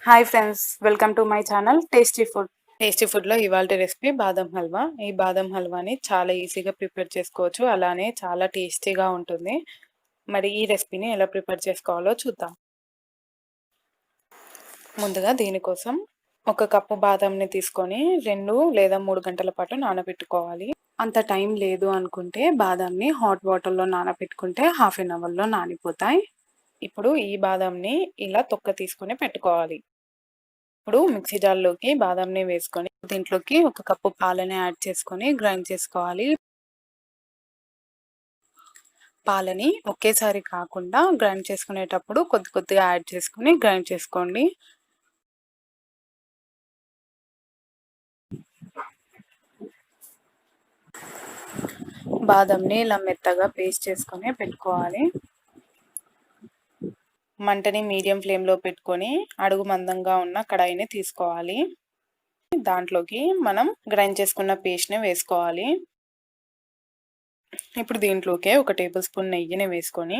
Hi friends, welcome to my channel tasty food. Tasty ఫుడ్లో ఇవాళ recipe బాదం హల్వా. ఈ బాదం హల్వాని చాలా ఈజీగా ప్రిపేర్ చేసుకోవచ్చు, అలానే చాలా టేస్టీగా ఉంటుంది. మరి ఈ రెసిపీని ఎలా ప్రిపేర్ చేసుకోవాలో చూద్దాం. ముందుగా దీనికోసం ఒక కప్పు బాదంని తీసుకొని 2 లేదా 3 గంటల పాటు నానబెట్టుకోవాలి. అంత టైం లేదు అనుకుంటే బాదంని హాట్ వాటర్లో నానబెట్టుకుంటే హాఫ్ అన్ అవర్లో నానిపోతాయి. ఇప్పుడు ఈ బాదంని ఇలా తొక్క తీసుకొని పెట్టుకోవాలి. ఇప్పుడు మిక్సీ జార్లోకి బాదంని వేసుకొని దీంట్లోకి ఒక కప్పు పాలని యాడ్ చేసుకొని గ్రైండ్ చేసుకోవాలి. పాలని ఒకేసారి కాకుండా గ్రైండ్ చేసుకునేటప్పుడు కొద్ది కొద్దిగా యాడ్ చేసుకొని గ్రైండ్ చేసుకోండి. బాదంని ఇలా మెత్తగా పేస్ట్ చేసుకొని పెట్టుకోవాలి. మంటని మీడియం ఫ్లేమ్లో పెట్టుకొని అడుగు మందంగా ఉన్న కడాయిని తీసుకోవాలి. దాంట్లోకి మనం గ్రైండ్ చేసుకున్న పేస్ట్ని వేసుకోవాలి. ఇప్పుడు దీంట్లోకే 1 టేబుల్ స్పూన్ నెయ్యిని వేసుకొని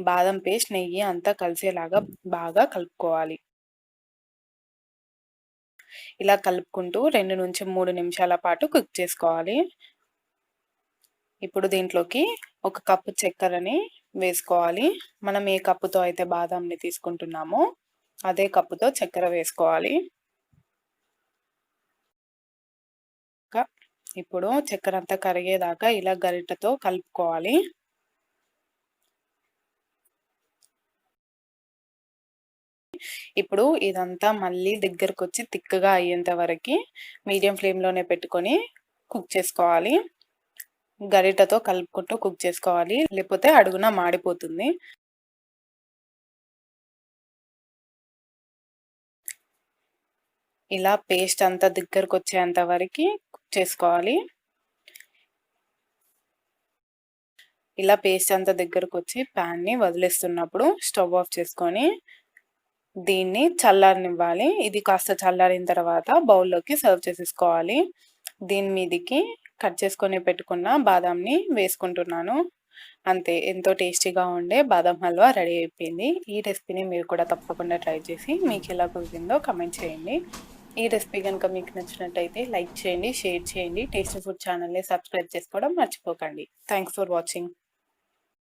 బాదం పేస్ట్ నెయ్యి అంతా కలిసేలాగా బాగా కలుపుకోవాలి. ఇలా కలుపుకుంటూ 2 నుంచి 3 నిమిషాల పాటు కుక్ చేసుకోవాలి. ఇప్పుడు దీంట్లోకి 1 కప్పు చక్కెరని వేసుకోవాలి. మనం ఏ కప్పుతో అయితే బాదంని తీసుకుంటున్నామో అదే కప్పుతో చక్కెర వేసుకోవాలి. ఇప్పుడు చక్కెర అంతా కరిగేదాకా ఇలా గరిటెతో కలుపుకోవాలి. ఇప్పుడు ఇదంతా మళ్ళీ దగ్గరకు వచ్చి తిక్కగా అయ్యేంత వరకు మీడియం ఫ్లేమ్లోనే పెట్టుకొని కుక్ చేసుకోవాలి. గరిటెతో కలుపుకుంటూ కుక్ చేసుకోవాలి, లేకపోతే అడుగున మాడిపోతుంది. ఇలా పేస్ట్ అంతా దగ్గరకు వచ్చేంత వరకు కుక్ చేసుకోవాలి. ఇలా పేస్ట్ అంతా దగ్గరకు వచ్చి ప్యాన్ని వదిలేస్తున్నప్పుడు స్టవ్ ఆఫ్ చేసుకొని దీన్ని చల్లారనివ్వాలి. ఇది కాస్త చల్లారిన తర్వాత బౌల్లోకి సర్వ్ చేసేసుకోవాలి. దీని మీదికి కట్ చేసుకొని పెట్టుకున్న బాదంని వేసుకుంటున్నాను. అంతే, ఎంతో టేస్టీగా ఉండే బాదం హల్వా రెడీ అయిపోయింది. ఈ రెసిపీని మీరు కూడా తప్పకుండా ట్రై చేసి మీకు ఎలా కుదిరిందో కమెంట్ చేయండి. ఈ రెసిపీ కనుక మీకు నచ్చినట్టయితే లైక్ చేయండి, షేర్ చేయండి. టేస్టీ ఫుడ్ ఛానల్ని సబ్స్క్రైబ్ చేసుకోవడం మర్చిపోకండి. Thanks for watching.